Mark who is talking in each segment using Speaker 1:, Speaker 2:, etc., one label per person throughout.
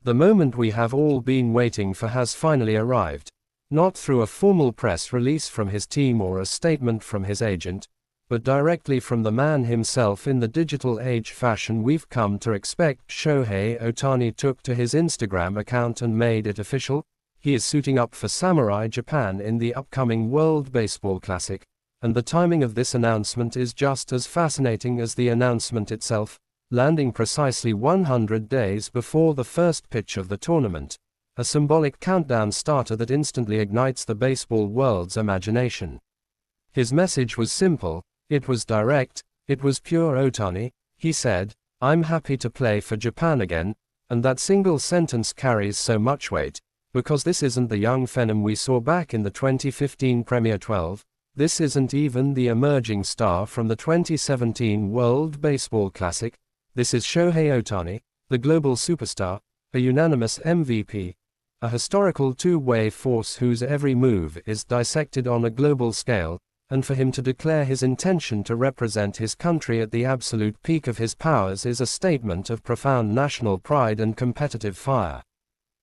Speaker 1: The moment we have all been waiting for has finally arrived. Not through a formal press release from his team or a statement from his agent, but directly from the man himself in the digital age fashion we've come to expect. Shohei Ohtani took to his Instagram account and made it official. He is suiting up for Samurai Japan in the upcoming World Baseball Classic, and the timing of this announcement is just as fascinating as the announcement itself, landing precisely 100 days before the first pitch of the tournament, a symbolic countdown starter that instantly ignites the baseball world's imagination. His message was simple, it was direct, it was pure Ohtani. He said, "I'm happy to play for Japan again," and that single sentence carries so much weight, because this isn't the young phenom we saw back in the 2015 Premier 12, this isn't even the emerging star from the 2017 World Baseball Classic, this is Shohei Ohtani, the global superstar, a unanimous MVP, a historical two-way force whose every move is dissected on a global scale, and for him to declare his intention to represent his country at the absolute peak of his powers is a statement of profound national pride and competitive fire.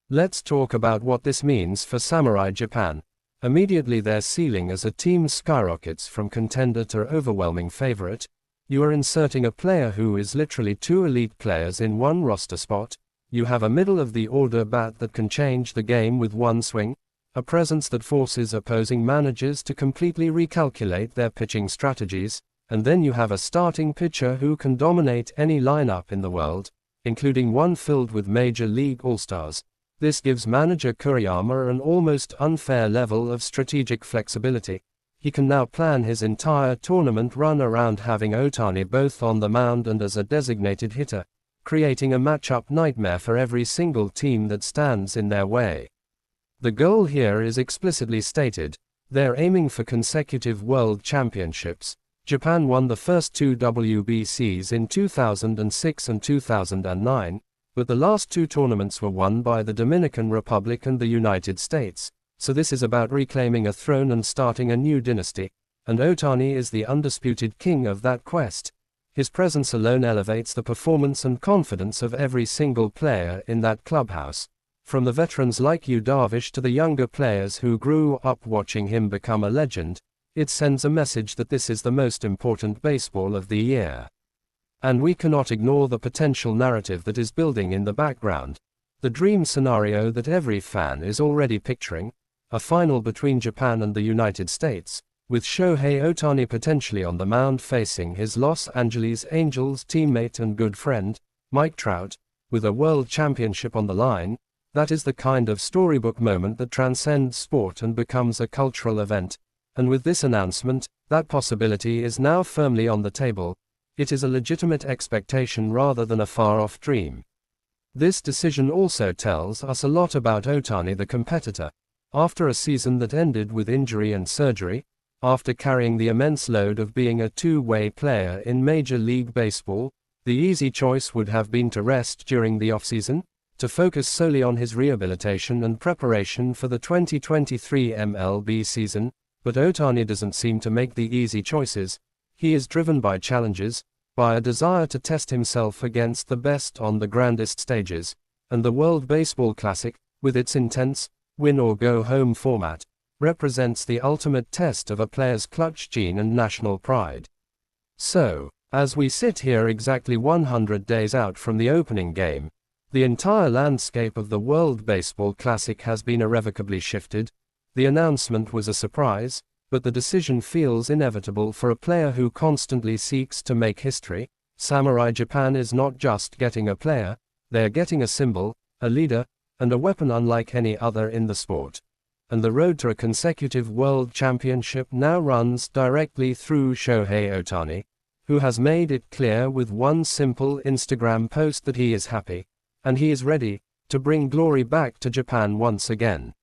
Speaker 1: Let's talk about what this means for Samurai Japan. Immediately their ceiling as a team skyrockets from contender to overwhelming favorite. You are inserting a player who is literally two elite players in one roster spot. You have a middle-of-the-order bat that can change the game with one swing, a presence that forces opposing managers to completely recalculate their pitching strategies, and then you have a starting pitcher who can dominate any lineup in the world, including one filled with Major League All-Stars. This gives manager Kuriyama an almost unfair level of strategic flexibility. He can now plan his entire tournament run around having Ohtani both on the mound and as a designated hitter, creating a matchup nightmare for every single team that stands in their way. The goal here is explicitly stated. They're aiming for consecutive world championships. Japan won the first two WBCs in 2006 and 2009, but the last two tournaments were won by the Dominican Republic and the United States, so this is about reclaiming a throne and starting a new dynasty, and Ohtani is the undisputed king of that quest. His presence alone elevates the performance and confidence of every single player in that clubhouse, from the veterans like Yu Darvish to the younger players who grew up watching him become a legend. It sends a message that this is the most important baseball of the year. And we cannot ignore the potential narrative that is building in the background. The dream scenario that every fan is already picturing, a final between Japan and the United States, with Shohei Ohtani potentially on the mound facing his Los Angeles Angels teammate and good friend, Mike Trout, with a world championship on the line. That is the kind of storybook moment that transcends sport and becomes a cultural event. And with this announcement, that possibility is now firmly on the table. It is a legitimate expectation rather than a far-off dream. This decision also tells us a lot about Ohtani the competitor. After a season that ended with injury and surgery, after carrying the immense load of being a two-way player in Major League Baseball, the easy choice would have been to rest during the offseason, to focus solely on his rehabilitation and preparation for the 2023 MLB season, but Ohtani doesn't seem to make the easy choices. He is driven by challenges, by a desire to test himself against the best on the grandest stages, and the World Baseball Classic, with its intense, win-or-go-home format, represents the ultimate test of a player's clutch gene and national pride. So, as we sit here exactly 100 days out from the opening game, the entire landscape of the World Baseball Classic has been irrevocably shifted. The announcement was a surprise, but the decision feels inevitable for a player who constantly seeks to make history. Samurai Japan is not just getting a player, they're getting a symbol, a leader, and a weapon unlike any other in the sport. And the road to a consecutive world championship now runs directly through Shohei Ohtani, who has made it clear with one simple Instagram post that he is happy, and he is ready, to bring glory back to Japan once again.